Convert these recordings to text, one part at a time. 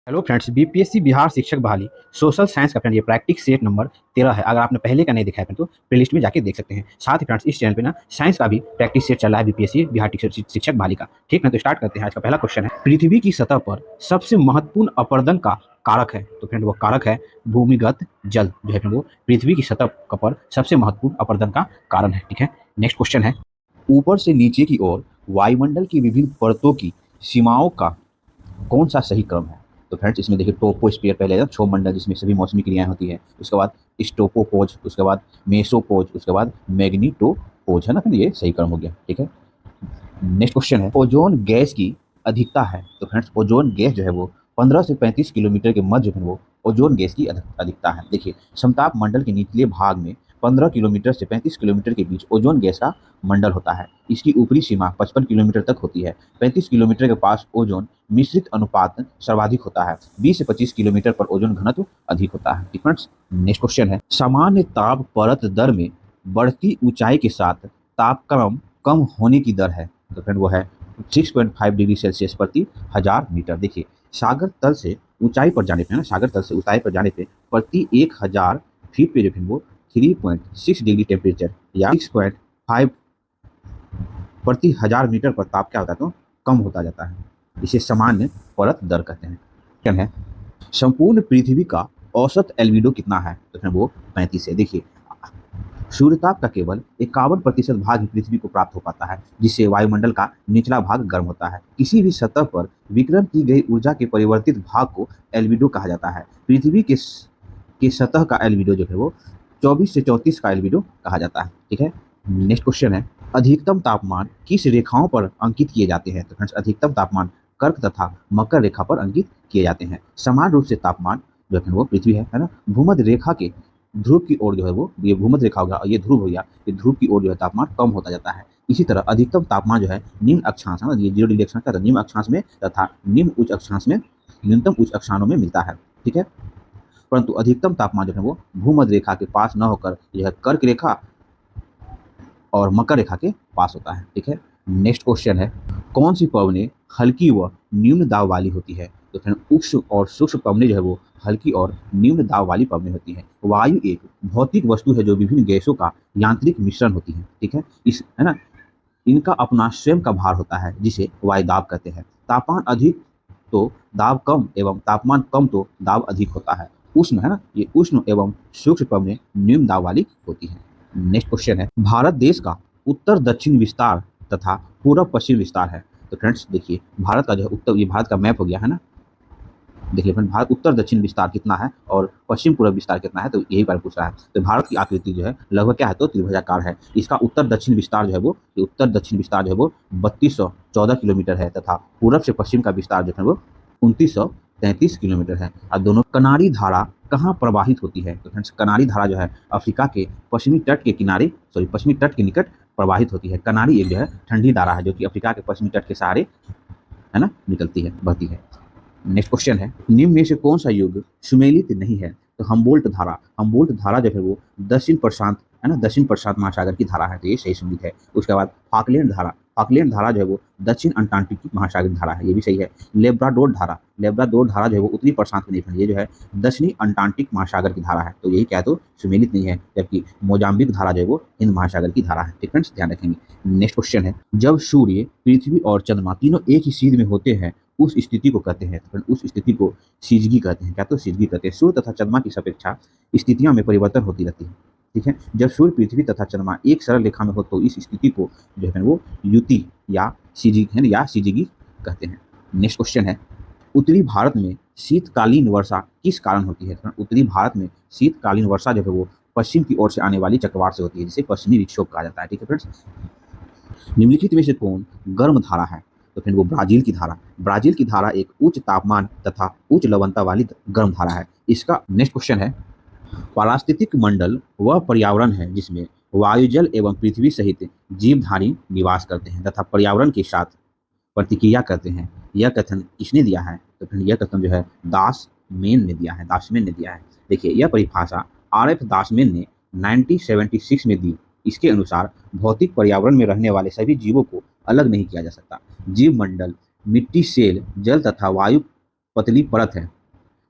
Hello friends, BPSC Bihar शिक्षक बहाली social science का फ्रेंड ये प्रैक्टिस सेट नंबर 13 है। अगर आपने पहले का नहीं देखा है फ्रेंड तो प्लेलिस्ट में जाके देख सकते हैं। साथ ही फ्रेंड्स इस चैनल पे ना साइंस का भी प्रैक्टिस सेट चल रहा है बीपीएससी बिहार शिक्षक बहाली का। ठीक है, तो स्टार्ट करते हैं। आज का पहला क्वेश्चन है, पृथ्वी की सतह पर सबसे महत्वपूर्ण अपरदन का कारक है। तो फ्रेंड वो कारक है भूमिगत जल, जो है फ्रेंड वो पृथ्वी की सतह पर सबसे महत्वपूर्ण अपरदन का कारण है। ठीक है, नेक्स्ट क्वेश्चन है, ऊपर से नीचे की ओर वायुमंडल की विभिन्न परतों की सीमाओं का कौन सा सही क्रम है। तो फ्रेंड्स इसमें देखिए टोपोस्फियर पहले है, क्षोभमंडल जिसमें सभी मौसमी क्रियाएं होती है, उसके बाद स्टोपोपोज, उसके बाद मेसोपोज, उसके बाद मैग्नीटोपोज, है ना। फिर ये सही क्रम हो गया। ठीक है, नेक्स्ट क्वेश्चन है, ओजोन गैस की अधिकता है। तो फ्रेंड्स ओजोन गैस जो है वो 15 से 35 किलोमीटर के मध्य में वो ओजोन गैस की अधिकता है। देखिए समताप मंडल के निचले भाग में 15 किलोमीटर से 35 किलोमीटर के बीच ओजोन गैस का मंडल होता है। इसकी ऊपरी सीमा 55 किलोमीटर तक होती है। 35 किलोमीटर के पास ओजोन मिश्रित अनुपात सर्वाधिक होता है। 20 से 25 किलोमीटर पर ओजोन घनत्व अधिक होता है। फ्रेंड्स नेक्स्ट क्वेश्चन है, सामान्य ताप परत दर में बढ़ती ऊंचाई के साथ तापक्रम कम होने की दर है। तो फ्रेंड वो है 6.5 डिग्री सेल्सियस प्रति 1000 मीटर। देखिए सागर तल से ऊंचाई पर जाने पे ना, सागर तल से ऊंचाई पर जाने पे प्रति 1000 फीट पे जो है वो 3.6 डिग्री टेम्परेचर या 6.5 प्रति 1000 मीटर पर ताप क्या होता है तो कम होता जाता है। इसे सामान्य परत दर कहते हैं। क्वेश्चन है, संपूर्ण पृथ्वी का औसत एल्बिडो कितना है। तो फिर वो 35 है। देखिए सूर्यताप का केवल 51% भाग ही पृथ्वी को प्राप्त हो पाता है, जिससे वायुमंडल का निचला भाग गर्म होता है। किसी भी सतह पर विकिरण की गई ऊर्जा के परिवर्तित भाग को एल्बिडो कहा जाता है। पृथ्वी के सतह का एल्बिडो जो है वो 24 से 34 का एल्बिडो कहा जाता है। ठीक है, नेक्स्ट क्वेश्चन है, अधिकतम तापमान किस रेखाओं पर अंकित किए जाते हैं। तो फ्रेंड्स अधिकतम तापमान कर्क तथा मकर रेखा पर अंकित किए जाते हैं। समान रूप से तापमान जो है वो पृथ्वी है ना, भूमध्य रेखा के ध्रुव की ओर जो है वो, ये भूमध्य रेखा होगा और ये ध्रुव हो गया, ये ध्रुव की ओर जो है तापमान कम होता जाता है। इसी तरह अधिकतम तापमान जो है निम्न अक्षांश है ना, ये 0 डिग्री अक्षांश का निम्न अक्षांश में तथा निम्न उच्च अक्षांश में, न्यूनतम उच्च अक्षांशों में मिलता है। ठीक है, परंतु अधिकतम तापमान जो है वो भूमध्य रेखा के पास न होकर यह कर्क रेखा और मकर रेखा के पास होता है। ठीक है, नेक्स्ट क्वेश्चन है, कौन सी पवनें हल्की व न्यून दाब वाली होती है। तो फिर उष्ण और सूक्ष्म पवनें जो है वो हल्की और न्यून दाब वाली पवनें होती हैं। वायु एक भौतिक वस्तु है जो विभिन्न गैसों का यांत्रिक मिश्रण होती है। ठीक है, इस है ना, इनका अपना स्वयं का भार होता है जिसे वायु दाब कहते हैं। तापमान अधिक तो दाब कम एवं तापमान कम तो दाब अधिक होता है। उष्ण है ना, ये उष्ण एवं सूक्ष्म पवनें न्यून दाब वाली होती हैं। नेक्स्ट क्वेश्चन है, भारत देश का उत्तर दक्षिण विस्तार तथा पूर्व पश्चिम विस्तार है। तो फ्रेंड्स देखिए भारत का जो है उत्तर, ये भारत का मैप हो गया है ना। देखिए फ्रेंड भारत उत्तर दक्षिण विस्तार कितना है और पश्चिम पूर्व विस्तार कितना है, तो यही बार पूछ रहा है। तो भारत की आकृति जो है लगभग क्या है तो त्रिभुजाकार है। इसका उत्तर दक्षिण विस्तार जो है वो, उत्तर दक्षिण विस्तार जो है वो 3214 किलोमीटर है तथा पूर्व से पश्चिम का विस्तार जो है वो 2933 किलोमीटर है। अब दोनों कनारी धारा कहाँ प्रवाहित होती है। तो फ्रेंड्स कनारी धारा जो है अफ्रीका के पश्चिमी तट के किनारे, सॉरी पश्चिमी तट के निकट प्रवाहित होती है। कनारी एक जो है ठंडी धारा है जो कि अफ्रीका के पश्चिमी तट के सहारे है ना निकलती है, बहती है। नेक्स्ट क्वेश्चन है, निम्न में से कौन सा युग सुमेलित नहीं है। तो हमबोल्ट धारा जो है वो दक्षिण प्रशांत है ना, दक्षिण प्रशांत महासागर की धारा है, तो ये सही सुमेलित है। उसके बाद फाकलैंड धारा जो है वो दक्षिण अंटार्कटिक महासागर की धारा है, ये भी सही है। लेब्राडोर धारा जो है वो उत्तरी प्रशांत में नहीं, ये जो है दक्षिणी अंटार्कटिक महासागर की धारा है, तो यही क्या है तो सुमेलित नहीं है। जबकि मोजाम्बिक धारा जो है वो हिंद महासागर की धारा है। ठीक फ्रेंड्स ध्यान रखेंगे। नेक्स्ट क्वेश्चन है, जब सूर्य पृथ्वी और चंद्रमा तीनों एक ही सीध में होते हैं उस स्थिति को कहते हैं। तो उस स्थिति को सिजगी कहते हैं। क्या तो सिजगी कहते हैं। सूर्य तथा चंद्रमा की सापेक्षा स्थितियों में परिवर्तन होती रहती है। ठीक है, जब सूर्य पृथ्वी तथा चंद्रमा एक सरल रेखा में हो तो इस स्थिति को जो है वो युति या सिजगी है या सिजगी कहते हैं। नेक्स्ट क्वेश्चन है, उत्तरी भारत में शीतकालीन वर्षा किस कारण होती है। तो उत्तरी भारत में शीतकालीन वर्षा जो है वो पश्चिम की ओर से आने वाली चक्रवात से होती है, जिसे पश्चिमी विक्षोभ कहा जाता है। ठीक है फ्रेंड्स, निम्नलिखित में से कौन गर्म धारा है। तो फिर वो ब्राजील की धारा एक उच्च तापमान तथा उच्च लवणता वाली गर्म धारा है। इसका नेक्स्ट क्वेश्चन है, पारिस्थितिक मंडल वह पर्यावरण है जिसमें वायु जल एवं पृथ्वी सहित जीवधारी निवास करते हैं तथा पर्यावरण के साथ प्रतिक्रिया करते हैं। यह कथन किसने दिया है। तो फिर यह कथन जो है दासमेन ने दिया है। देखिए यह परिभाषा RF दासमेन ने 1976 में दी। इसके अनुसार भौतिक पर्यावरण में रहने वाले सभी जीवों को अलग नहीं किया जा सकता। जीव मंडल मिट्टी, सेल, जल तथा वायु पतली परत है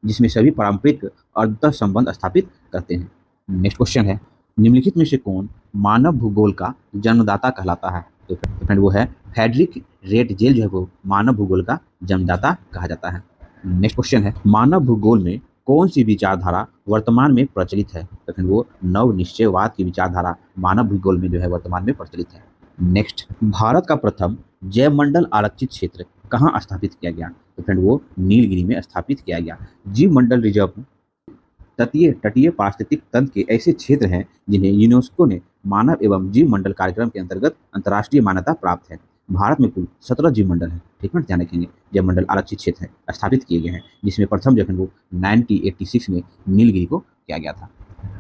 जिसमें सभी पारंपरिक अंतः संबंध स्थापित करते हैं। नेक्स्ट क्वेश्चन है, निम्नलिखित में से कौन मानव भूगोल का जन्मदाता कहलाता है? तो फ्रेंड वो है फ्रेडरिक रेटजेल, जो है वो मानव भूगोल का जन्मदाता कहा जाता है। नेक्स्ट क्वेश्चन है, मानव भूगोल में कौन सी विचारधारा वर्तमान में प्रचलित है? तो फिर वो नव निश्चयवाद की विचारधारा मानव भूगोल में जो है वर्तमान में प्रचलित है। नेक्स्ट, भारत का प्रथम जैवमंडल आरक्षित क्षेत्र कहाँ स्थापित किया गया? तो फ्रेंड वो नीलगिरी में स्थापित किया गया। जीव मंडल रिजर्व तटीय तटीय पारिस्थितिक तंत्र के ऐसे क्षेत्र हैं जिन्हें यूनेस्को ने मानव एवं जीव मंडल कार्यक्रम के अंतर्गत अंतर्राष्ट्रीय मान्यता प्राप्त है। भारत में कुल 17 जीव मंडल है, ठीक है, ध्यान रखेंगे। जैव मंडल आरक्षित क्षेत्र है स्थापित किए गए हैं, जिसमें प्रथम जो है वो 1986 में नीलगिरी को किया गया था।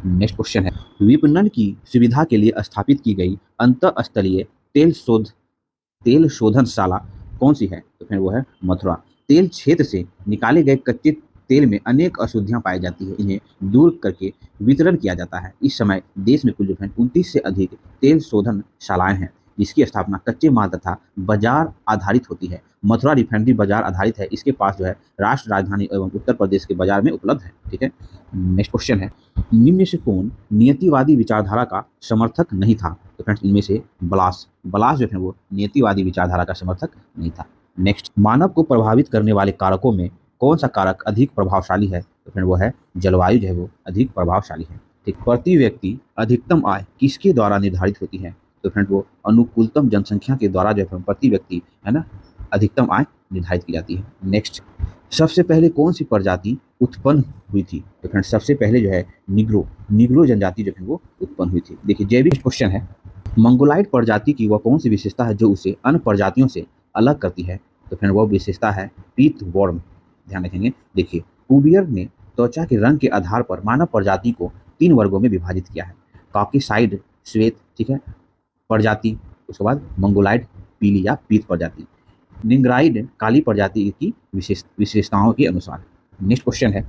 नेक्स्ट क्वेश्चन है, विपणन की सुविधा के लिए स्थापित की गई अंतःस्थलीय तेल शोधनशाला कौन सी है? तो फिर वो है मथुरा। तेल क्षेत्र से निकाले गए कच्चे तेल में अनेक अशुद्धियां पाई जाती है, इन्हें दूर करके वितरण किया जाता है। इस समय देश में कुल जो है 29 से अधिक तेल शोधनशालाएं हैं, जिसकी स्थापना कच्चे माल तथा बाजार आधारित होती है। मथुरा रिफाइनरी बाजार आधारित है, इसके पास जो है राष्ट्र राजधानी एवं उत्तर प्रदेश के बाजार में उपलब्ध है, ठीक है। नेक्स्ट क्वेश्चन है, निम्न में से कौन नियतिवादी विचारधारा का समर्थक नहीं था? तो फ्रेंड्स इनमें से बलास जो है वो नियतिवादी विचारधारा का समर्थक नहीं था। नेक्स्ट, मानव को प्रभावित करने वाले कारकों में कौन सा कारक अधिक प्रभावशाली है? तो फिर वो है जलवायु, जो है वो अधिक प्रभावशाली है। ठीक, प्रति व्यक्ति अधिकतम आय किसके द्वारा निर्धारित होती है? तो फ्रेंड वो अनुकूलतम जनसंख्या के द्वारा जो है प्रति व्यक्ति है ना अधिकतम आय निर्धारित की जाती है। नेक्स्ट, सबसे पहले कौन सी प्रजाति उत्पन्न हुई थी? तो फ्रेंड सबसे पहले जो है निग्रो जनजाति जो है वो उत्पन्न हुई थी। देखिए जैविक क्वेश्चन है, मंगोलाइड प्रजाति की वह कौन सी विशेषता है जो उसे अन्य प्रजातियों से अलग करती है? तो फिर वह विशेषता है पीत वर्म, ध्यान रखेंगे। देखिए कुबियर ने त्वचा के रंग के आधार पर मानव प्रजाति को 3 वर्गों में विभाजित किया है। कॉकेसाइड श्वेत, ठीक है, प्रजाति, उसके बाद मंगोलाइड पीली या पीत प्रजाति, निग्राइड काली प्रजाति की विशेषताओं के अनुसार। नेक्स्ट क्वेश्चन है,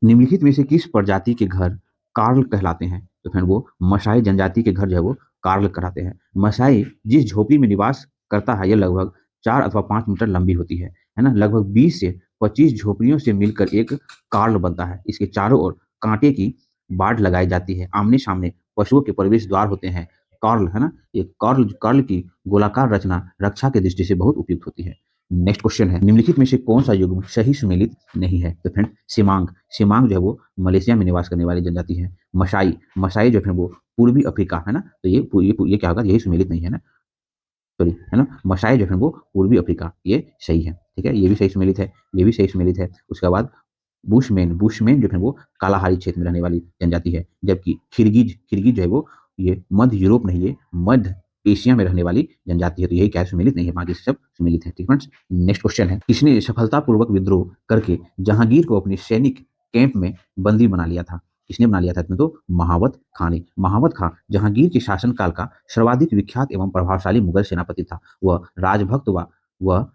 निम्नलिखित में से किस प्रजाति के घर कार्ल कहलाते हैं? तो फिर वो मसाई जनजाति के घर जो है वो कार्ल कहलाते हैं। मसाई जिस झोपड़ी में निवास करता है यह लगभग 4 अथवा 5 मीटर लंबी होती है ना। लगभग 20 से 25 झोपड़ियों से मिलकर एक कार्ल बनता है। इसके चारों ओर कांटे की बाड़ लगाई जाती है। आमने सामने पशुओं के प्रवेश द्वार होते हैं। कार्ल है ना, ये कार्ल की गोलाकार रचना रक्षा की दृष्टि से बहुत उपयुक्त होती है। नेक्स्ट क्वेश्चन है, निम्नलिखित में से कौन सा युग्म सही सुमेलित नहीं है? तो फ्रेंड सिमांग जो है वो मलेशिया में निवास करने वाली जनजाति है। मसाई जो है वो पूर्वी अफ्रीका है ना, तो ये क्या होगा, यही सुमेलित नहीं है ना, सॉरी है ना। मसाई जो है वो पूर्वी अफ्रीका, ये सही है, ठीक है, ये भी सही सुमेलित है, ये भी सही सुमेलित है। उसके बाद बुशमैन जो है वो कालाहारी क्षेत्र में रहने वाली जनजाति है। जबकि खिरगिज जो है वो ये मध्य यूरोप नहीं, ये मध्य एशिया में रहने वाली जनजाति है। तो यही क्या है, सुमेलित नहीं है, बाकी सब सुमेलित है, ठीक फ्रेंड्स। नेक्स्ट क्वेश्चन है, किसने सफलतापूर्वक विद्रोह करके जहांगीर को अपने सैनिक कैंप में बंदी बना लिया था? किसने बना लिया था इसमें? तो महावत खां ने। महावत खां जहांगीर के शासनकाल का सर्वाधिक विख्यात एवं प्रभावशाली मुगल सेनापति था। वह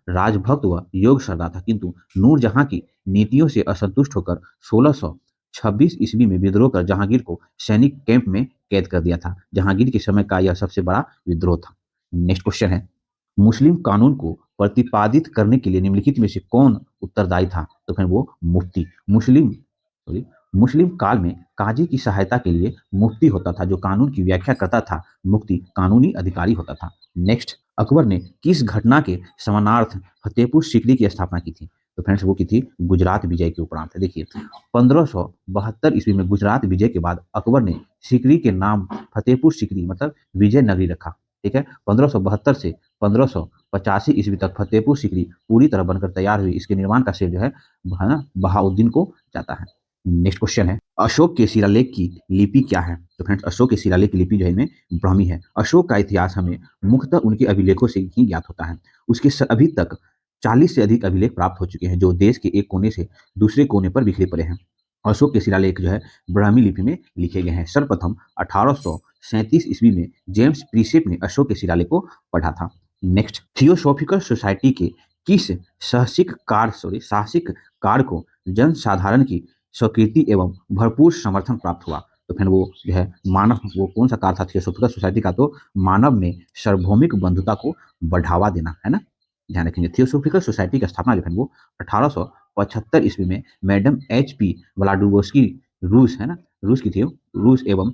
राजभक्त व योग श्रद्धा था, किंतु नूरजहां की नीतियों से असंतुष्ट होकर 1626 ईस्वी में विद्रोह कर जहांगीर को सैनिक कैंप में कैद कर दिया था। जहांगीर के समय का यह सबसे बड़ा विद्रोह था। नेक्स्ट क्वेश्चन है, मुस्लिम कानून को प्रतिपादित करने के लिए निम्नलिखित में से कौन उत्तरदायी था? तो फिर वो मुफ्ती। मुस्लिम काल में काजी की सहायता के लिए मुफ्ती होता था, जो कानून की व्याख्या करता था। मुफ्ती कानूनी अधिकारी होता था। नेक्स्ट, अकबर ने किस घटना के समानार्थ फतेहपुर सीकरी की स्थापना की थी? तो फ्रेंड्स वो की थी गुजरात विजय के उपरांत। देखिए 1572 ईस्वी में गुजरात विजय के बाद अकबर ने सीकरी के नाम फतेहपुर सीकरी मतलब विजय नगरी रखा, ठीक है। 1572 से 1585 ईस्वी तक फतेहपुर सीकरी पूरी तरह बनकर तैयार हुई। इसके निर्माण का श्रेय जो है ना बहाउद्दीन को जाता है। नेक्स्ट क्वेश्चन है, अशोक के शिलालेख की लिपि क्या है? तो फ्रेंड्स अशोक के शिलालेख की लिपि जो है इनमें ब्राह्मी है। अशोक का इतिहास हमें मुख्यतः उनके अभिलेखों से ही ज्ञात होता है। उसके अभी तक 40 से अधिक अभिलेख प्राप्त हो चुके हैं, जो देश के एक कोने से दूसरे कोने पर बिखरे पड़े हैं। अशोक के शिलालेख जो है ब्राह्मी लिपि में लिखे गए हैं। सर्वप्रथम 1837 ईस्वी में जेम्स प्रीसेप ने अशोक के शिलालेख को पढ़ा था। नेक्स्ट, थियोसॉफिकल सोसाइटी के किस साहसिक कार्य को जनसाधारण की स्वीकृति एवं भरपूर समर्थन प्राप्त हुआ? तो फिर वो जो है वो कौन सा कार्य था थियोसॉफिकल सोसाइटी का? तो मानव में सार्वभौमिक बंधुता को बढ़ावा देना, है ना, ध्यान रखेंगे। थियोसॉफिकल सोसाइटी की स्थापना जो है वो 1975 ईस्वी में मैडम एच.पी. व्लादिवोस्की, रूस है ना, रूस की थी वो, रूस एवं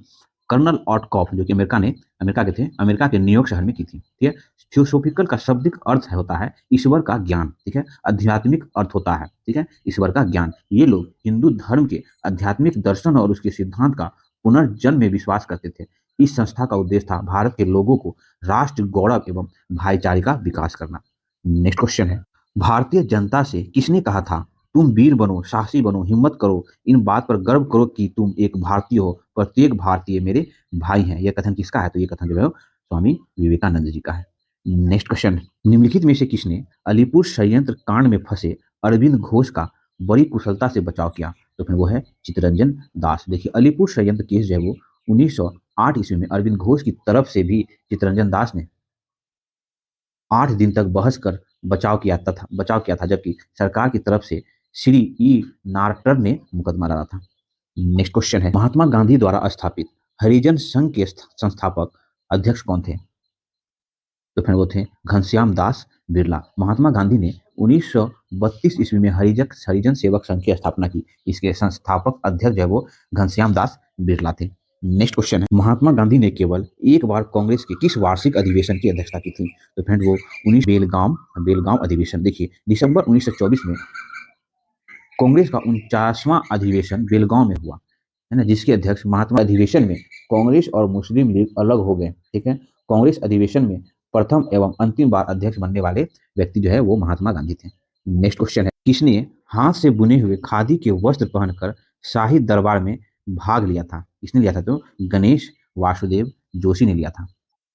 कर्नल ऑटकॉफ जो कि अमेरिका के थे, अमेरिका के न्यूयॉर्क शहर में की थी। ठीक है। थियोसॉफिकल का शाब्दिक अर्थ होता है ईश्वर का ज्ञान। ठीक है। आध्यात्मिक अर्थ होता है, ठीक है, ईश्वर का ज्ञान। ये लोग हिंदू धर्म के आध्यात्मिक दर्शन और उसके सिद्धांत का पुनर्जन्म में विश्वास करते थे। इस संस्था का उद्देश्य था भारत के लोगों को राष्ट्र गौरव एवं भाईचारे का विकास करना। नेक्स्ट क्वेश्चन है, भारतीय जनता से किसने कहा था तुम वीर बनो, साहसी बनो, हिम्मत करो, इन बात पर गर्व करो कि तुम एक भारतीय हो, प्रत्येक भारतीय मेरे भाई हैं। यह कथन किसका है? तो ये कथन जो है स्वामी विवेकानंद जी का है। नेक्स्ट क्वेश्चन, निम्नलिखित में से किसने अलीपुर षड्यंत्र कांड में फंसे अरविंद घोष का बड़ी कुशलता से बचाव किया? तो फिर वो है चित्तरंजन दास। देखिए अलीपुर षड्यंत्र केस जो है वो 1908 ईस्वी में अरविंद घोष की तरफ से भी चित्तरंजन दास ने 8 दिन तक बहस कर बचाव किया था, जबकि सरकार की तरफ से श्री ई नारटर ने मुकदमा लड़ा था। नेक्स्ट क्वेश्चन है, महात्मा गांधी द्वारा स्थापित हरिजन संघ के संस्थापक अध्यक्ष कौन थे? तो फिर वो थे घनश्याम दास बिरला। महात्मा गांधी ने 1932 ईस्वी में हरिजन सेवक संघ की स्थापना की। इसके संस्थापक अध्यक्ष जो है वो घनश्याम दास बिरला थे। नेक्स्ट क्वेश्चन है, महात्मा गांधी ने केवल एक बार कांग्रेस के किस वार्षिक अधिवेशन की अध्यक्षता की थी? तो फ्रेंड वो 19 बेलगाम अधिवेशन। देखिए दिसंबर 1924 में कांग्रेस का 49वां अधिवेशन बेलगांव में हुआ, है ना, जिसके अध्यक्ष महात्मा अधिवेशन में कांग्रेस और मुस्लिम लीग अलग हो गए। ठीक है। कांग्रेस अधिवेशन में प्रथम एवं अंतिम बार अध्यक्ष बनने वाले व्यक्ति जो है वो महात्मा गांधी थे। नेक्स्ट क्वेश्चन है, किसने हाथ से बुने हुए खादी के वस्त्र पहनकर शाही दरबार में भाग लिया था? किसने लिया था? तो गणेश वासुदेव जोशी ने लिया था।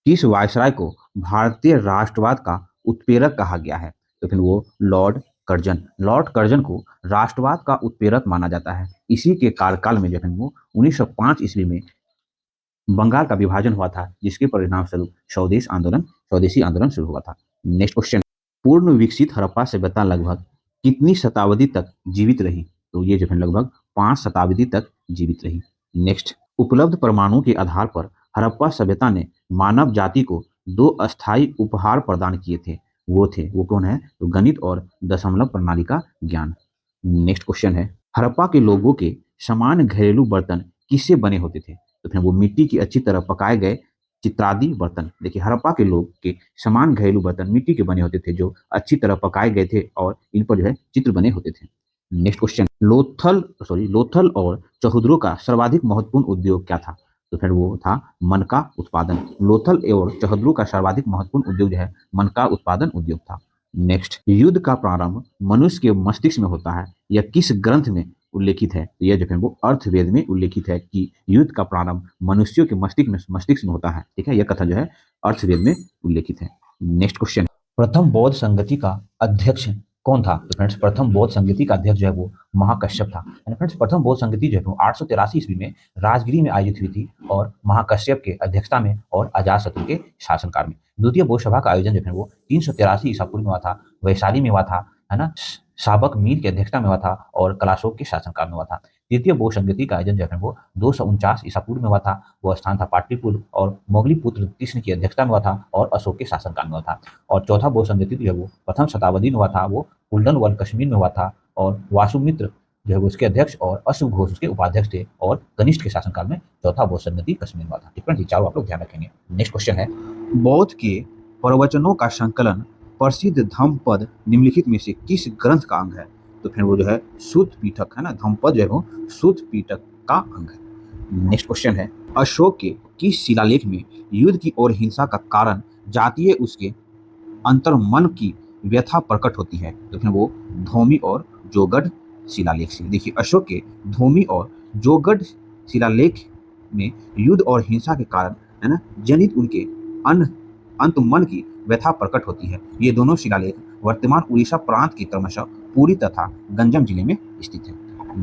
किस वायसराय को भारतीय राष्ट्रवाद का उत्प्रेरक कहा गया है? तो फिर वो लॉर्ड कर्जन को राष्ट्रवाद का उत्प्रेरक माना जाता है। इसी के कार्यकाल में जो है वो 1905 ईस्वी में बंगाल का विभाजन हुआ था, जिसके परिणाम स्वरूप स्वदेशी आंदोलन शुरू हुआ था। नेक्स्ट क्वेश्चन, पूर्ण विकसित हड़प्पा सभ्यता लगभग कितनी शताब्दी तक जीवित रही? तो ये जो है लगभग 5 शताब्दी तक जीवित रही। नेक्स्ट, उपलब्ध प्रमाणों के आधार पर हड़प्पा सभ्यता ने मानव जाति को 2 अस्थायी उपहार प्रदान किए थे। वो कौन है? तो गणित और दशमलव प्रणाली का ज्ञान। नेक्स्ट क्वेश्चन है, हड़प्पा के लोगों के समान घरेलू बर्तन किससे बने होते थे? तो फिर वो मिट्टी की अच्छी तरह पकाए गए चित्रादि बर्तन। देखिए हड़प्पा के लोग के समान घरेलू बर्तन मिट्टी के बने होते थे, जो अच्छी तरह पकाए गए थे और इन पर जो है चित्र बने होते थे। नेक्स्ट क्वेश्चन, लोथल और चौहद्रो का सर्वाधिक महत्वपूर्ण उद्योग क्या था? तो फिर वो था मन का उत्पादन। लोथल और चौहद्रो का सर्वाधिक महत्वपूर्ण उद्योग जो है मन का उत्पादन उद्योग था। नेक्स्ट, युद्ध का प्रारंभ मनुष्य के मस्तिष्क में होता है, यह किस ग्रंथ में उल्लेखित है? तो यह जो है वो अर्थवेद में उल्लेखित है कि युद्ध का प्रारंभ मनुष्यों के मस्तिष्क में होता है। ठीक है, यह कथन जो है अर्थवेद में उल्लेखित है। नेक्स्ट क्वेश्चन, प्रथम बौद्ध संगति का अध्यक्ष कौन था? तो फ्रेंड्स प्रथम बौद्ध संगति का अध्यक्ष जो है वो महाकश्यप था। फ्रेंड्स प्रथम बौद्ध संगति जो है वो 883 ईस्वी में राजगिरी में आयोजित हुई थी और महाकश्यप के अध्यक्षता में और अजातशत्रु के शासनकाल में। द्वितीय बौद्ध सभा का आयोजन जो है वो 383 ईसा पूर्व में हुआ था, वैशाली में हुआ था, है ना, साबक मीर की अध्यक्षता में हुआ था और कलाशोक के शासनकाल में हुआ था। तृतीय बौद्ध संगति का आयोजन जो है वो 249 ईसा पूर्व में हुआ था, वह स्थान था पाटलिपुत्र और मोगली पुत्र कृष्ण की अध्यक्षता में हुआ था और अशोक के शासनकाल में हुआ था। और चौथा बौद्ध संगति जो है वो प्रथम शताब्दी में हुआ था, वो कुंडलवल कश्मीर में हुआ था और वासुमित्र जो है वो उसके अध्यक्ष और अशुभ घोष उसके उपाध्यक्ष थे और कनिष्ठ के शासनकाल में चौथा बौद्ध संगति कश्मीर में हुआ था। ठीक है, चारों आप लोग ध्यान रखेंगे। नेक्स्ट क्वेश्चन है, बौद्ध के प्रवचनों का संकलन प्रसिद्ध धम्मपद निम्नलिखित में से किस ग्रंथ का अंग है? तो फिर वो जो है सूत पीठक, है ना, धम्मपद जो है वो सूत पीठक का अंग है। नेक्स्ट क्वेश्चन है, अशोक के किस शिलालेख में युद्ध की और हिंसा का कारण जातीय उसके अंतर्मन की व्यथा प्रकट होती है? तो फिर वो धोमी और जोगढ़ शिलालेख से। देखिए अशोक के धोमी और जोगढ़ शिलालेख में युद्ध और हिंसा के कारण, है ना, जनित उनके अंतमन की व्यथा प्रकट होती है। ये दोनों शिलालेख वर्तमान उड़ीसा प्रांत के क्रमशः पुरी तथा गंजम जिले में स्थित है।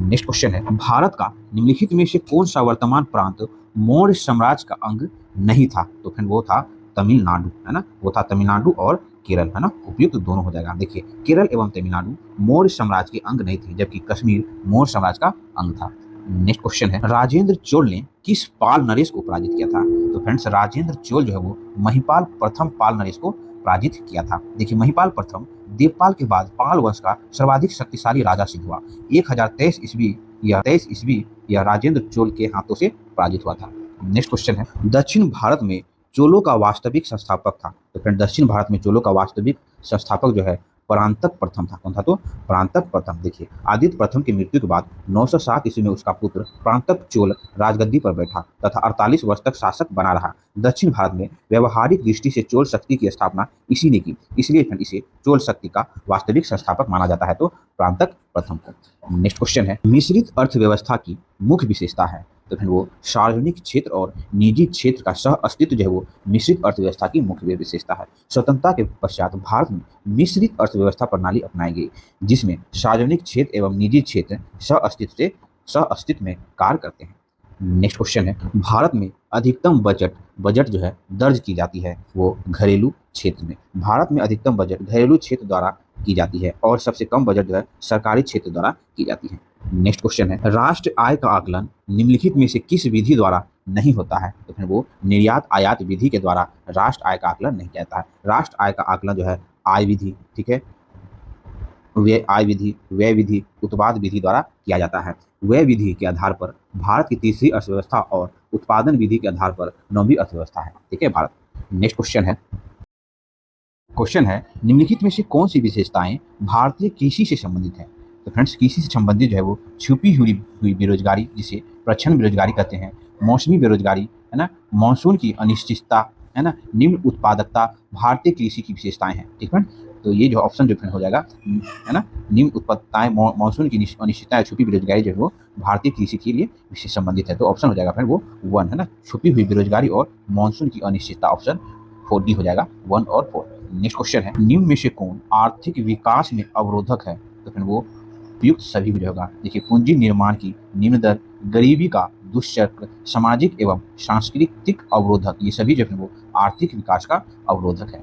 नेक्स्ट क्वेश्चन है, भारत का निम्नलिखित में से कौन सा वर्तमान प्रांत मौर्य साम्राज्य का अंग नहीं था? तो फिर वो था तमिलनाडु, है ना, वो था तमिलनाडु और केरल, है ना, उपयुक्त दोनों हो जाएगा। देखिए केरल एवं तमिलनाडु मौर्य साम्राज्य के अंग नहीं थे, जबकि कश्मीर मौर्य साम्राज्य का अंग था। नेक्स्ट क्वेश्चन है, राजेंद्र चोल ने किस पाल नरेश को पराजित किया था? तो फ्रेंड्स राजेंद्र चोल जो है वो महिपाल प्रथम पाल नरेश को पराजित किया था। देखिए महिपाल प्रथम देवपाल के बाद पाल वंश का सर्वाधिक शक्तिशाली राजा सिद्ध हुआ। 1023 ईस्वी यह राजेंद्र चोल के हाथों से पराजित हुआ था। नेक्स्ट क्वेश्चन है, दक्षिण भारत में चोलों का वास्तविक संस्थापक था। तो फ्रेंड दक्षिण भारत में चोलों का वास्तविक संस्थापक जो है परांतक प्रथम था। कौन था? तो परांतक प्रथम। देखिए, आदित्य प्रथम की मृत्यु के बाद 907 ईस्वी में उसका पुत्र परांतक चोल राजगद्दी पर बैठा तथा 48 वर्ष तक शासक बना रहा। दक्षिण भारत में व्यवहारिक दृष्टि से चोल शक्ति की स्थापना इसी ने की, इसलिए फ्रेंड इसे चोल शक्ति का वास्तविक संस्थापक माना जाता है, तो परांतक प्रथम को। नेक्स्ट क्वेश्चन है, मिश्रित अर्थव्यवस्था की मुख्य विशेषता है। तो फिर वो सार्वजनिक क्षेत्र और निजी क्षेत्र का सह अस्तित्व जो है वो मिश्रित अर्थव्यवस्था की मुख्य विशेषता है। स्वतंत्रता के पश्चात भारत में मिश्रित अर्थव्यवस्था प्रणाली अपनाई गई, जिसमें सार्वजनिक क्षेत्र एवं निजी क्षेत्र सह अस्तित्व में कार्य करते हैं। नेक्स्ट क्वेश्चन है, भारत में अधिकतम बजट जो है दर्ज की जाती है वो घरेलू क्षेत्र में। भारत में अधिकतम बजट घरेलू क्षेत्र द्वारा की जाती है और सबसे कम बजट जो है सरकारी क्षेत्र द्वारा की जाती है। नेक्स्ट क्वेश्चन है, राष्ट्र आय का आकलन निम्नलिखित में से किस विधि द्वारा नहीं होता है? तो फिर वो निर्यात आयात विधि के द्वारा राष्ट्र आय का आकलन नहीं किया जाता है। राष्ट्र आय का आकलन जो है आय विधि, ठीक है, आय विधि, व्यय विधि, उत्पाद विधि द्वारा किया जाता है। व्यय विधि के आधार पर भारत की तीसरी अर्थव्यवस्था और उत्पादन विधि के आधार पर नौवीं अर्थव्यवस्था है, ठीक है, भारत। नेक्स्ट क्वेश्चन है, निम्नलिखित में से कौन सी विशेषताएं भारतीय कृषि से संबंधित है? तो फ्रेंड्स, कृषि से संबंधित जो है वो छुपी हुई बेरोजगारी, जिसे प्रच्छन्न बेरोजगारी कहते हैं, मौसमी बेरोजगारी, है ना, मानसून की अनिश्चितता, है ना, निम्न उत्पादकता भारतीय कृषि की विशेषताएं हैं, ठीक है। तो ये जो ऑप्शन जो हो जाएगा, है ना, निम्न उत्पादकताएं, मानसून की अनिश्चितता, छुपी बेरोजगारी जो है वो भारतीय कृषि के लिए विशेष संबंधित है, तो ऑप्शन हो जाएगा फ्रेंड वो 1, है ना, छुपी हुई बेरोजगारी और मानसून की अनिश्चितता, ऑप्शन 4 डी हो जाएगा, 1 और 4। नेक्स्ट क्वेश्चन है, निम्न में से कौन आर्थिक विकास में अवरोधक है? तो फिर वो उपयुक्त सभी भी होगा। देखिए, पूंजी निर्माण की निम्न दर, गरीबी का दुष्चक्र, सामाजिक एवं सांस्कृतिक अवरोधक, ये सभी जो है वो आर्थिक विकास का अवरोधक है।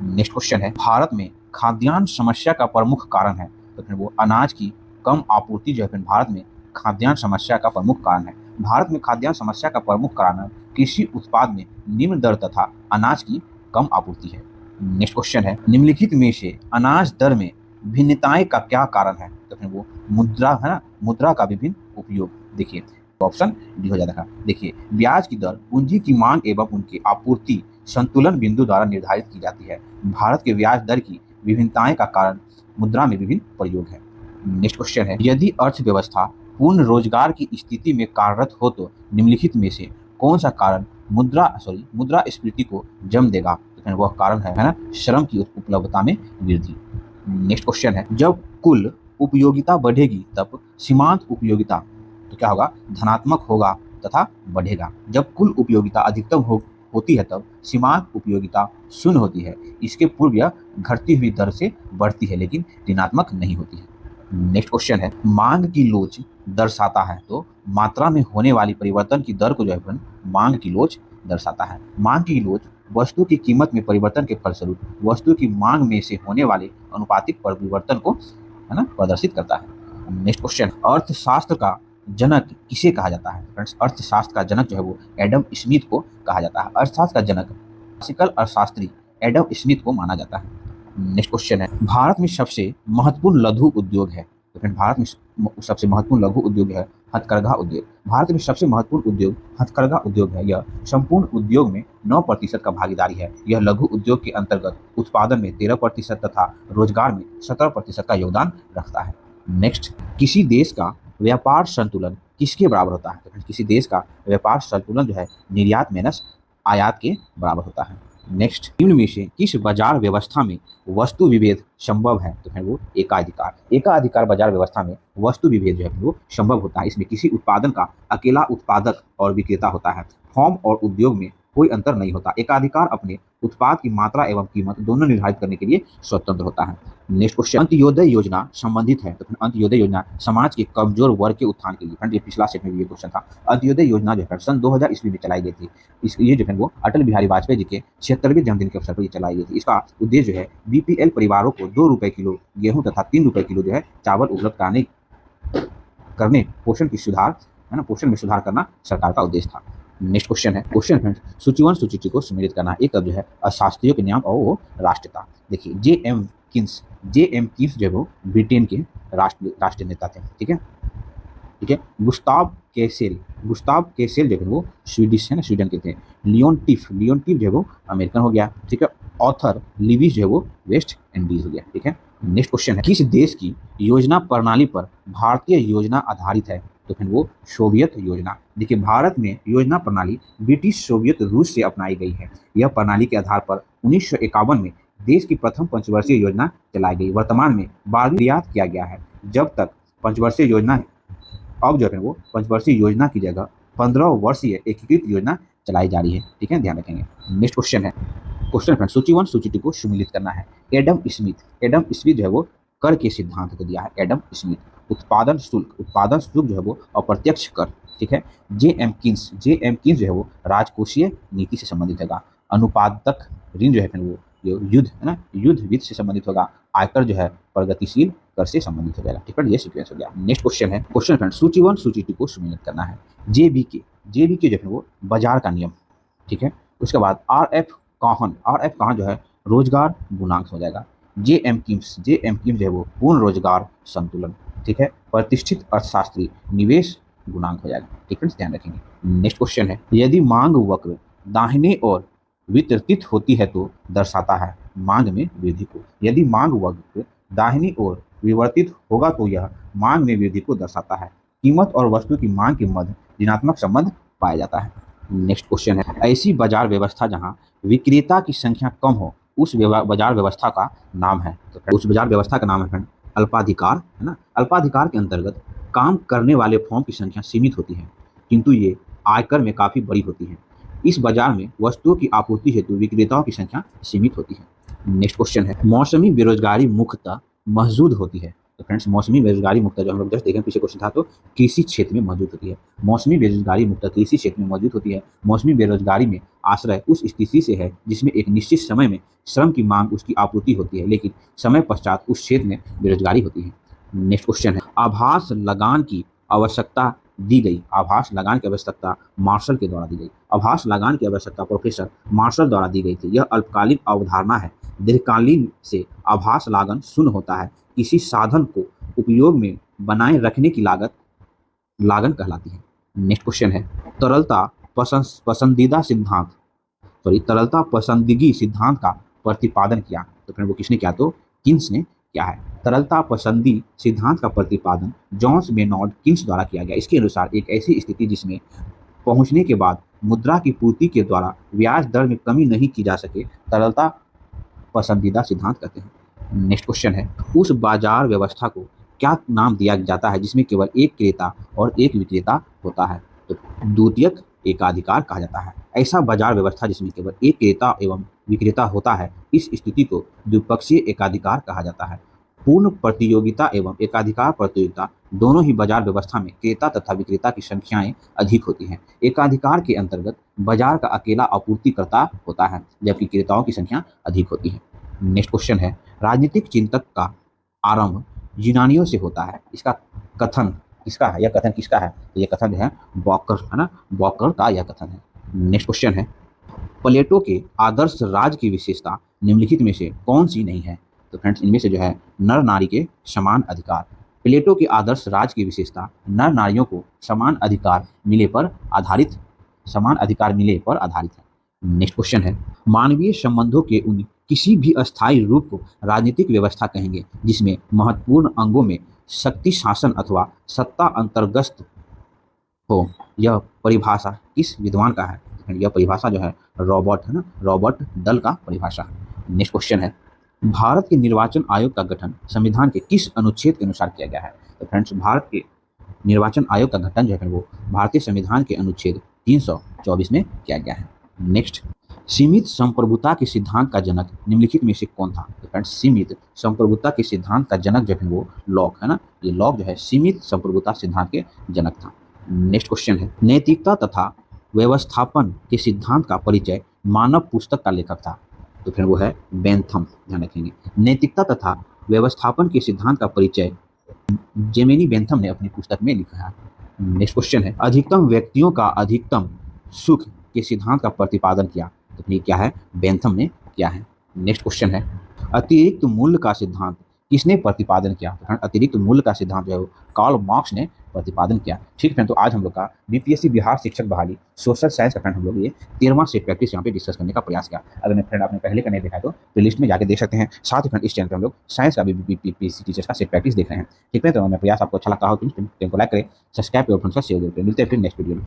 नेक्स्ट क्वेश्चन है, भारत में खाद्यान्न समस्या का प्रमुख कारण है? तो फिर वो अनाज की कम आपूर्ति जो है भारत में खाद्यान्न समस्या का प्रमुख कारण है। भारत में खाद्यान्न समस्या का प्रमुख कारण कृषि उत्पाद में निम्न दर तथा अनाज की कम आपूर्ति है। नेक्स्ट क्वेश्चन है, निम्नलिखित में से अनाज दर में भिन्नताएं का क्या कारण है? तो फिर वो मुद्रा, है ना, मुद्रा का विभिन्न उपयोग। देखिए, ऑप्शन डी हो जाता है। देखिए, ब्याज की दर पूंजी की मांग एवं उनकी आपूर्ति संतुलन बिंदु द्वारा निर्धारित की जाती है। भारत के ब्याज दर की विभिन्नताएं का कारण मुद्रा में विभिन्न प्रयोग है। नेक्स्ट क्वेश्चन है, यदि अर्थव्यवस्था पूर्ण रोजगार की स्थिति में कार्यरत हो तो निम्नलिखित में से कौन सा कारण मुद्रास्फीति को जन्म देगा? तो वह कारण है ना, श्रम की उपलब्धता में वृद्धि। नेक्स्ट क्वेश्चन है, जब कुल उपयोगिता बढ़ेगी तब सीमांत उपयोगिता तो क्या होगा? धनात्मक होगा तथा बढ़ेगा। जब कुल उपयोगिता अधिकतम होती है तब सीमांत उपयोगिता शून्य होती है। इसके पूर्व यह घटती हुई दर से बढ़ती है लेकिन ऋणात्मक नहीं होती है। नेक्स्ट क्वेश्चन है, मांग की लोच दर्शाता है, तो मात्रा में होने वाली परिवर्तन की दर को जो है मांग की लोच दर्शाता है। मांग की लोच वस्तु की कीमत में परिवर्तन के फलस्वरूप वस्तु की मांग में से होने वाले अनुपातिक परिवर्तन को, है ना, प्रदर्शित करता है। नेक्स्ट क्वेश्चन, अर्थशास्त्र का जनक किसे कहा जाता है? फ्रेंड्स, अर्थशास्त्र का जनक जो है वो एडम स्मिथ को कहा जाता है। अर्थशास्त्र का जनक क्लासिकल अर्थशास्त्री एडम स्मिथ को माना जाता है। नेक्स्ट क्वेश्चन है, भारत में सबसे महत्वपूर्ण लघु उद्योग है? तो फ्रेंड, भारत में सबसे महत्वपूर्ण लघु उद्योग है हथकरघा उद्योग। भारत में सबसे महत्वपूर्ण उद्योग हथकरघा उद्योग है। यह संपूर्ण उद्योग में 9% का भागीदारी है। यह लघु उद्योग के अंतर्गत उत्पादन में 13% तथा रोजगार में 17% का योगदान रखता है। नेक्स्ट, किसी देश का व्यापार संतुलन किसके बराबर होता है? तो किसी देश का व्यापार संतुलन जो है निर्यात माइनस आयात के बराबर होता है। नेक्स्ट, निम्न में से किस बाजार व्यवस्था में वस्तु विभेद संभव है? तो है वो एकाधिकार बाजार व्यवस्था में वस्तु विभेद जो है वो संभव होता है। इसमें किसी उत्पादन का अकेला उत्पादक और विक्रेता होता है। फर्म और उद्योग में कोई अंतर नहीं होता। एकाधिकार अपने उत्पाद की मात्रा एवं कीमत दोनों निर्धारित करने के लिए स्वतंत्र होता है। नेक्स्ट क्वेश्चन, अंत्योदय योजना संबंधित है? तो अंत्योदय योजना समाज के कमजोर वर्ग के उत्थान के लिए, ये पिछला सेट में भी ये क्वेश्चन था। अंत्योदय योजना जो है सन 2000 ईस्वी में चलाई गई थी। ये जो है वो अटल बिहारी वाजपेयी जी के 76वें जन्मदिन के अवसर पर ये चलाई गई थी। इसका उद्देश्य जो है बीपीएल परिवारों को 2 रुपए किलो गेहूं तथा 3 रुपए किलो जो है चावल उपलब्ध करने पोषण में सुधार करना सरकार का उद्देश्य था। नेक्स्ट क्वेश्चन है, क्वेश्चन फ्रेंड्स, सूचीवन सूची को सम्मिलित करना। एक जो है अशास्त्रियों के नियम और वो राष्ट्रीयता। देखिए, किन्स, जे एम किन्स जो है वो ब्रिटेन के राष्ट्रीय नेता थे। ठीक है, ठीक है। गुस्ताव केसेल जो है वो स्वीडिश है ना, स्वीडन के थे। लियोन टिफ जो है वो अमेरिकन हो गया। ठीक है। ऑथर लिविस जो है वो वेस्ट इंडीज हो गया। ठीक है। नेक्स्ट क्वेश्चन है, किस देश की योजना प्रणाली पर भारतीय योजना आधारित है? तो फिर वो सोवियत योजना। देखिए, भारत में योजना प्रणाली ब्रिटिश सोवियत रूस से अपनाई गई है। यह प्रणाली के आधार पर 1951 में देश की प्रथम पंचवर्षीय योजना चलाई गई। वर्तमान में 12वीं निर्यात किया गया है। जब तक पंचवर्षीय योजना अब जो है वो पंचवर्षीय योजना की जगह 15 वर्षीय एकीकृत योजना चलाई जा रही है। ठीक है, ध्यान रखेंगे। नेक्स्ट क्वेश्चन है, क्वेश्चन फ्रेंड, सूची 1 सूची 2 को सम्मिलित करना है। एडम स्मिथ जो है वो कर के सिद्धांत को दिया है। Adam Smith. उत्पादन शुल्क जो है वो अप्रत्यक्ष कर। ठीक है। जे एम किन्स जो है वो राजकोषीय नीति से संबंधित होगा। अनुपातक ऋण जो है फिर वो जो युद्ध है ना, युद्ध वित्त से संबंधित होगा। आयकर जो है प्रगतिशील कर से संबंधित हो जाएगा। ठीक है, ये सीक्वेंस हो गया। नेक्स्ट क्वेश्चन है, क्वेश्चन फ्रेंड, सूची 1 सूची 2 को सम्मिलित करना है। जेबीके जो है वो बाजार का नियम। ठीक है। उसके बाद आर एफ काहन जो है रोजगार गुणांक हो जाएगा। जे एम किम्स जो है वो पूर्ण रोजगार संतुलन। ठीक है। प्रतिष्ठित अर्थशास्त्री निवेश गुणांक हो जाएगा। ठीक है, ध्यान रखेंगे। नेक्स्ट क्वेश्चन है, यदि मांग वक्र दाहिने ओर वितरित होती है तो दर्शाता है मांग में वृद्धि को। यदि मांग वक्र दाहिनी ओर विवर्तित होगा तो यह मांग में वृद्धि को दर्शाता है। कीमत और वस्तु की मांग के मध्य ऋणात्मक संबंध पाया जाता है। नेक्स्ट क्वेश्चन है, ऐसी बाजार व्यवस्था जहां विक्रेता की संख्या कम हो उस बाजार व्यवस्था का नाम है। तो उस बाजार व्यवस्था का नाम है फ्रेंड अल्पाधिकार, है ना। अल्पाधिकार के अंतर्गत काम करने वाले फर्म की संख्या सीमित होती है, किंतु ये आयकर में काफी बड़ी होती है। इस बाजार में वस्तुओं की आपूर्ति हेतु विक्रेताओं की संख्या सीमित होती है। नेक्स्ट क्वेश्चन है, मौसमी बेरोजगारी मुख्यतः मौजूद होती है। तो फ्रेंड्स, मौसमी बेरोजगारी मुख्यतः जो हम लोग जस्ट देखें पीछे क्वेश्चन था, तो कृषि क्षेत्र में मौजूद होती है। मौसमी बेरोजगारी मुख्यतः कृषि क्षेत्र में मौजूद होती है। मौसमी बेरोजगारी में आश्रय उस स्थिति से है जिसमें एक निश्चित समय में श्रम की मांग उसकी आपूर्ति होती है, लेकिन समय पश्चात उस क्षेत्र में बेरोजगारी होती है। नेक्स्ट क्वेश्चन है, आभास लगान की आवश्यकता दी गई। आभास लगान की आवश्यकता मार्शल के द्वारा दी गई। आभास लगान की आवश्यकता प्रोफेसर मार्शल द्वारा दी गई थी। यह अल्पकालीन अवधारणा है। दीर्घकालीन से आभास लागन शून्य होता है। किसी साधन को उपयोग में बनाए रखने की लागन कहलाती है। नेक्स्ट क्वेश्चन है, तरलता पसंदीदा सिद्धांत तरलता पसंदगी सिद्धांत का प्रतिपादन किया। तो फिर वो किसने किया? तो किन्स ने किया है। तरलता पसंदी सिद्धांत का प्रतिपादन जॉन्स मेनॉर्ड किन्स द्वारा किया गया। इसके अनुसार एक ऐसी स्थिति जिसमें पहुंचने के बाद मुद्रा की पूर्ति के द्वारा ब्याज दर में कमी नहीं की जा सके, तरलता पसंदीदा सिद्धांत कहते हैं। नेक्स्ट क्वेश्चन है, उस बाजार व्यवस्था को क्या नाम दिया जाता है जिसमें केवल एक क्रेता और एक विक्रेता होता है? तो द्वितीयक एकाधिकार कहा जाता है। ऐसा बाजार व्यवस्था जिसमें केवल एक क्रेता एवं विक्रेता होता है, इस स्थिति को द्विपक्षीय एकाधिकार कहा जाता है। पूर्ण प्रतियोगिता एवं एकाधिकार प्रतियोगिता दोनों ही बाजार व्यवस्था में क्रेता तथा विक्रेता की संख्याएं अधिक होती हैं। एकाधिकार के अंतर्गत बाजार का अकेला आपूर्तिकर्ता होता है, जबकि क्रेताओं की संख्या अधिक होती है। नेक्स्ट क्वेश्चन है, राजनीतिक चिंतक का आरंभ यूनानियों से होता है। इसका कथन किसका है? यह कथन किसका है? तो यह कथन जो है बॉकर, है ना, बॉकर का यह कथन है। नेक्स्ट क्वेश्चन है, प्लेटो के आदर्श राज की विशेषता निम्नलिखित में से कौन सी नहीं है? तो फ्रेंड्स, इनमें से जो है नर नारी के समान अधिकार। प्लेटो के आदर्श राज की विशेषता नर नारियों को समान अधिकार मिले पर आधारित है। नेक्स्ट क्वेश्चन है, मानवीय संबंधों के उन किसी भी अस्थायी रूप को राजनीतिक व्यवस्था कहेंगे जिसमें महत्वपूर्ण अंगों में शक्ति शासन अथवा सत्ता अंतर्गत हो। यह परिभाषा किस विद्वान का है? यह परिभाषा जो है रॉबर्ट, है ना, रॉबर्ट दल का परिभाषा है। नेक्स्ट क्वेश्चन है, भारत के निर्वाचन आयोग का गठन संविधान के किस अनुच्छेद के अनुसार किया गया है? तो फ्रेंड्स, भारत के निर्वाचन आयोग का गठन जो है वो भारतीय संविधान के अनुच्छेद 324 में किया गया है। नेक्स्ट, सीमित संप्रभुता के सिद्धांत का जनक निम्नलिखित में से कौन था? तो फ्रेंड्स, सीमित संप्रभुता के सिद्धांत का जनक जो है वो लॉक, है ना। ये लॉक जो है सीमित संप्रभुता सिद्धांत के जनक था। नेक्स्ट क्वेश्चन है, नैतिकता तथा व्यवस्थापन के सिद्धांत का परिचय मानव पुस्तक का लेखक था। तो फिर वो है बेंथम, ध्यान रखेंगे। नैतिकता तथा व्यवस्थापन के सिद्धांत का परिचय जेमिनी बेंथम ने अपनी पुस्तक में लिखा है। नेक्स्ट क्वेश्चन है, अधिकतम व्यक्तियों का अधिकतम सुख के सिद्धांत का प्रतिपादन किया। तो ये क्या है? बेंथम ने किया है। नेक्स्ट क्वेश्चन है, अतिरिक्त मूल्य का सिद्धांत किसने प्रतिपादन किया? तो फ्रेंड अतिरिक्त मूल्य का सिद्धांत जो है वो कार्ल मार्क्स ने प्रतिपादन किया। ठीक फ्रेंड, तो आज हम लोग का बीपीएससी बिहार शिक्षक बहाली सोशल साइंस का फ्रेंड हम लोग ये 13वां सेट प्रैक्टिस यहाँ पे डिस्कस करने का प्रयास किया। अगर फ्रेंड आपने पहले का नहीं देखा है तो लिस्ट में जाके देख सकते हैं। साथ ही फ्रेंड इस चैनल पर हम लोग साइंस का भी बीपीएससी टीचर्स का सेट प्रैक्टिस देख रहे हैं। ठीक है, तो मैं प्रयास आपको अच्छा लगता हो तो चैनल को लाइक करें, सब्सक्राइब करें, फ्रेंड्स का शेयर करें। मिलते हैं फिर नेक्स्ट वीडियो में।